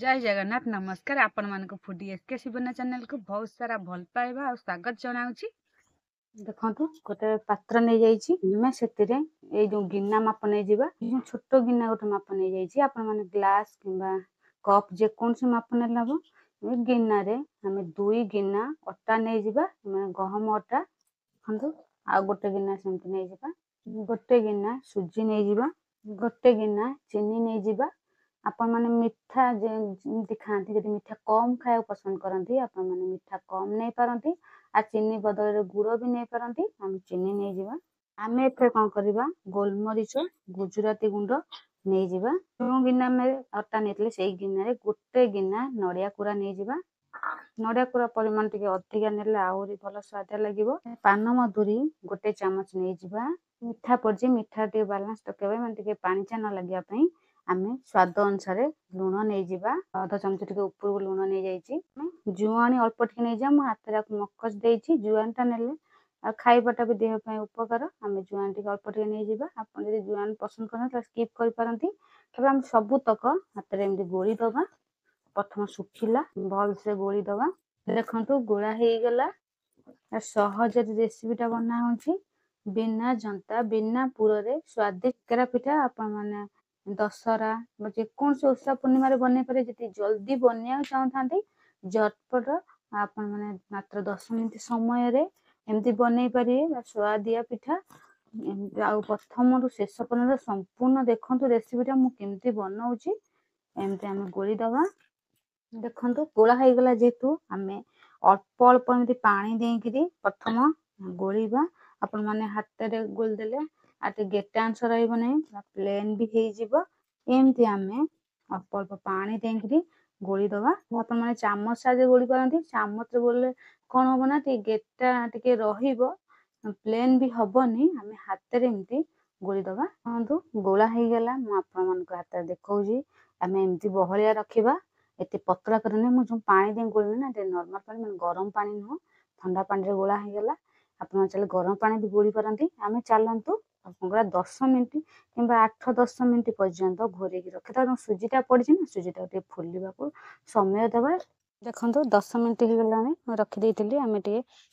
जय जगन्नाथ नमस्कार आपण मानको फूडी एसके शिवना चैनल को बहुत सारा भल पाइबा और स्वागत जनाउची। देखंतु गोटे पात्र नै जाईची मैं सेतिरे ए जो गिन्ना माप नै जिबा जो छोटो गिन्ना गोटे माप नै जाईची आपण माने ग्लास किबा कप जे कोन से माप नै लाबो ए गिन्ना रे हमें दुई गिन्ना अटा नै जिबा माने गहम अटा देखंतु आ गोटे गिन्ना सेमति नै जिबा गोटे गिन्ना सुजी नै जिबा गोटे गिन्ना चीनी नै जिबा आपण माने मिठा जेमती खाती जदि मिठा कम खाया पसंद करती आपण माने मिठा कम नहीं पारती आ चीनी बदल गुड़ भी नहीं पारती आम चीनी नहीं जावा आम एथे कौन करवा गोलमरीच गुजराती गुंड नहीं जावा जो गिना में अटा नहीं से गिना गोटे गिना नड़िया कुरा नहीं जावा नड़िया कुरा परिमाण टिके अधिका नेले आहुरी भल स्वाद लगे पान मधुरी गोटे चामच नहीं जावा मिठा पड़ी मिठा टे बालांस रखा माने पानी न लगे आमे स्वाद अनुसार लुण नहीं जावा अधा चमच टे ऊपर लुण नहीं जाइए जुआणी अल्प टे नहीं जा हाथ मकच देती जुआणीटा ने खाइबाटा भी देहपाई उपकार आम जुआणी टे अल्प टे नहीं जावा आप जुआणी पसंद करना स्किप कर पारती तब आम सबुतक हाथ में एमती गोली दबा प्रथम सुखिला भल से गोली दबा देखु गोला हो गला सहज रेसिपीटा बना हो बिना जंता बिना पुर स्वादिष्ट केरा पिठा आपण माने दशहरा जेको ओषा पूर्णिम बन पारे जी जल्दी बनवा चाहते झटपट आपण मैंने मात्र 10 मिनट समय एमती बन पारे स्वादिया पिठा प्रथम रु शेष पर्यटन संपूर्ण देखु रेसिपीटा मुझे बनाऊँगी एमती आम गोली दबा देखु गोला हो गला जेहेतु आम अल्प अल्प एमती पानी देकरी प्रथम गोलिबा आपण माने हाथ में गोल देले आटे गेटा अंश रही प्लेन भी एमती आम अल्प अल्प पानी देकरी गोली दबा अपन मैंने चामच साजे गोली पारती चामच गोले कौन हम ना गेटा टे प्लेन भी हेनी आम हाथ में एमती गोली दबा कहतु गोला हो गला मुझे हाथ देखा आम एमती बहलिया रखा एत पतला करनी मुझे पानी दे गोली ना नर्माल पानी मैंने गरम पानी नुह ठंडा पानी गोला हो गला आप चले गरम पानी भी गोली पारती आम चलतु 10 मिनट कि 8-10 मिनट पर्यंत घोरे रखी सुजीटा पड़ी ना सुजीटा फुलवा को समय दबा देखो 10 मिनट हो गला रखीदी आम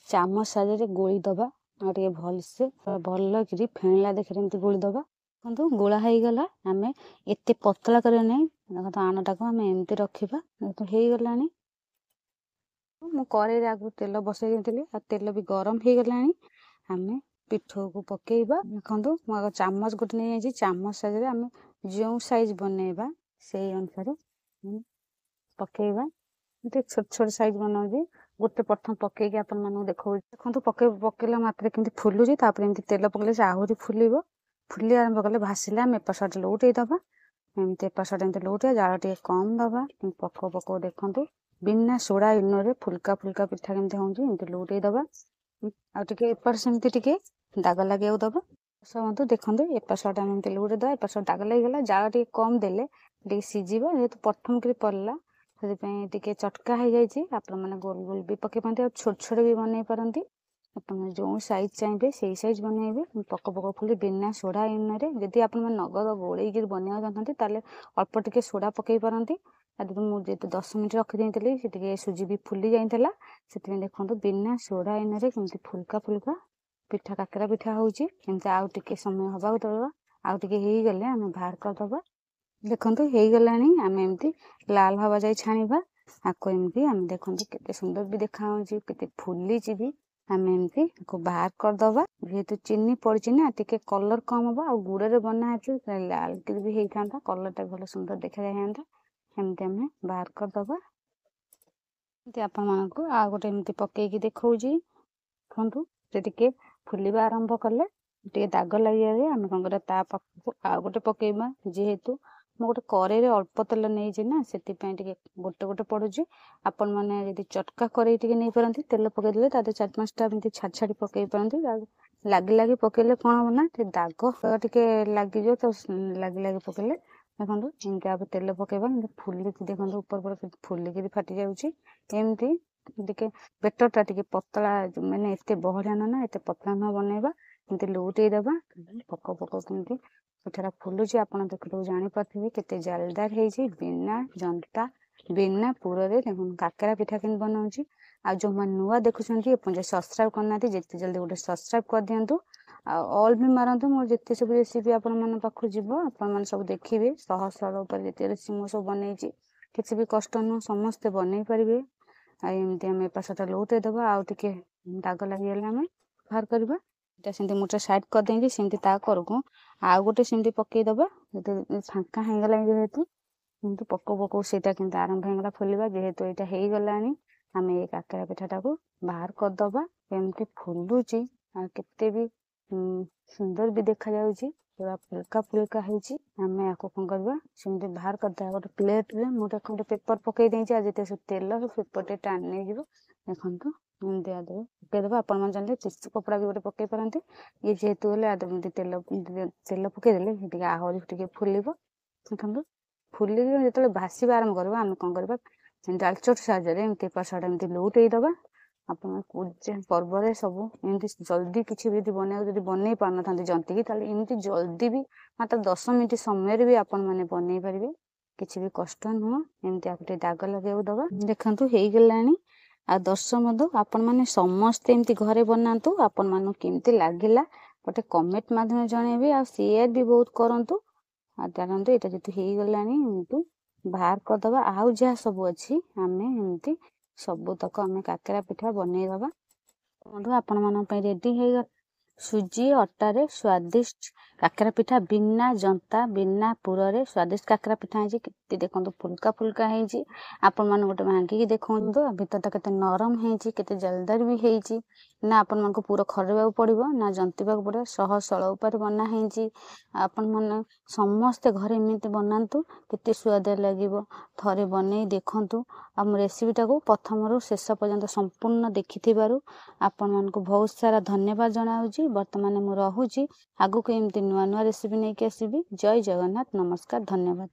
चामच साजे गोली दबा भलसे भल कि फेणला देखिए गोली दबा देखो गोला हो गला आम एत पतला कर देखो आनटा को आम एमती रखा हो गला मु कड़े आगु तेल बसई तेल भी गरम हो गला आम पिठो को पकेबा देखो मुझे चामच गोटे नहीं जाइए चामच साइज आम जो साइज बनइबा से अनुसार पकेबा छोट छोट साइज बनाऊँ गोटे प्रथम पकईकि आप देखो देखो पकेला मात्र केमती फुलुची एमती तेल पकड़े से आहरी फुल फुली आरंभ कले भाषिले आम एपट लौटे दबा एमती एपट एमती लौटे जाल टे कम दबा पक पक देखु बिना सोडा इनो फुल्का फुल्का पिठा केमती होमती लौटे दबा आगे एपट सेमती टे दाग लगे दबा समझ देखो एपट आम एमती लौटे दबा एपट दाग लगे जाल टे कम देले सीझीब जेहतु प्रथम कर पड़ला से चटका हो जाए आप गोल गोल भी पकई पाते छोट छोट भी बनई पारती आप जो साइज चाहिए से साइज बनइबे पक पक फुल बिना सोडा इनो जदि आप नगद गोलैक बनवा चाहते अल्प टिके सोडा पकई पारती मुझे 10 मिनट रखीदी से सुजी भी फुली जाता से देखो बिना सोडा इनो केमती फुल्का फुल्का पिठा काकरा पिठा होमती आउ टे समय हवा दबा आउ टे हो गले आम बाहर करदबा देखो हो गला आम एमती लाल हवा जाए छाणीबा आपको एमती आम देखो केते सुंदर भी देखा के फुली भी आम एमती बाहर करदबा जेहेतु चीनी पड़ी ना टे कलर कम हम आ गुड़ बना लाल भी होता कलर भल सुंदर देखा जाता एमती आम बाहर करदबा आपण आ गोटे एमती पकईकि देखा देखु टे फुलवा आरंभ कले टे दाग लगे आम कौन कर आ गोटे पकईबा जेहेतु मु गोटे कड़े अल्प तेल नहीं ना से गोटे गोटे पड़ुची आपण मैंने चटका कड़े टे नहीं पारती तेल पकईदे 4-5टा छाड़ छाड़ी पकई पारती लगी लगी पकईले कौन हम ना दाग टे लगे तो लगी लगी पकईले देखो इनके आप तेल पकईबा फुलिक देखो ऊपर फुलिक फाटी जामती टे बेटरटा टे पतला मैंने एत बहलिया ना एत पतला न बनइबा एमती लौटे दबा पक पक केमती पिठाटा फुलुची आप देखो जापारे केते जालदार है बिना जंता बिना पुरे देखो काकेरा पिठा केमती बनाऊँगी। आ जो मैंने नुआ देखुंत सब्सक्राइब करना जिते जल्दी गोटे सब्सक्राइब कर दिंतु। ऑल भी मारतु मोर जिते सब रेसिपी आपण पाखु जीव आपण सब देखिए सहज सरल उपर जिते रेसिपी मो सब बनई किसी भी कष्ट नुह समस्ते बनई पारे। आमती आम एपाशटा लौटे दबा आउ टे दाग लगे आम बाहर करवा सेमती मुठे साइड कर देंगे सेमती ता करकू आउ गोटे सेमती पकईदबा फांका होगला जेहेतु किंतु पको पको सेटा किंतु आरंभ होगला फुलवा जेहेतु यहाँ हो गला आम ये काकेरा पिठाटा को बाहर करदबा केमती फुलुची आ केते भी सुंदर भी देखा जाउची पूरा फुल्का फुल्का होची। आम आपको कौन करवा सेमती बाहर करदे गोटे प्लेट रे मुझे खंडे पेपर पकई देची जिते सब तेल पेपर टे टाणी नहीं जीव देखु दिया दे पकईदबा आपण मैंने जानते टिश्यू कपड़ा भी गोटे पकई पारती ये जेहेतु हेल्ले तेल तेल पकईदे आहरी टे फुलब देखो फुल जो भाषा आरंभ करवा आम कौन करवा डालचोट साहाଯ୍ୟରେ पाशा एमती लौटेदबा आप पर्व सब एमती जल्दी किसी भी बनई बनई पार ना जंतिकी एमती जल्दी भी मात्र 10 मिनट समय भी आपण मैंने बनई पारे किसी भी कष्ट नुह एमती आप दाग लगे दबा देखु हो गला आ दर्शक बंधु आपण मैंने समस्ते एमती घरे बनातु आपण मान केमती लगिला गोटे कमेंट माध्यम जनइबे आ शेयर भी बहुत करंतु आ जानते यहाँ जी हो गला बाहर करदबा आउ जहाँ सब अच्छी आम एमती सबुतक आम काकेरा पिठा बनईदबा बंधु आपण मान रेडी हो गला सुजी अटारे स्वादिष्ट काकेरा पिठा बिना जंता बिना पुरे स्वादिष्ट काकेरा पिठा है देखो फुल्का फुल्का है आपण मैंने गोटे भांगिकी देखो भितर के नरम होते जलदार भी होती ना आपण मन को पूरा खरवा पड़ो ना जंतिबा पड़े सहज सरल उपर बना है आपण मैंने समस्ते घरे एमती बनातु केते स्वाद लगे थे बनई देखु आम रेसिपीटा को प्रथम रू शेष पर्यंत संपूर्ण देखि आपण मन को बहुत सारा धन्यवाद जनाऊँगी। बर्तमान मु रहुची आगु को एमती नुआ नुआ रेसिपी नहीं आसबि। जय जगन्नाथ नमस्कार धन्यवाद।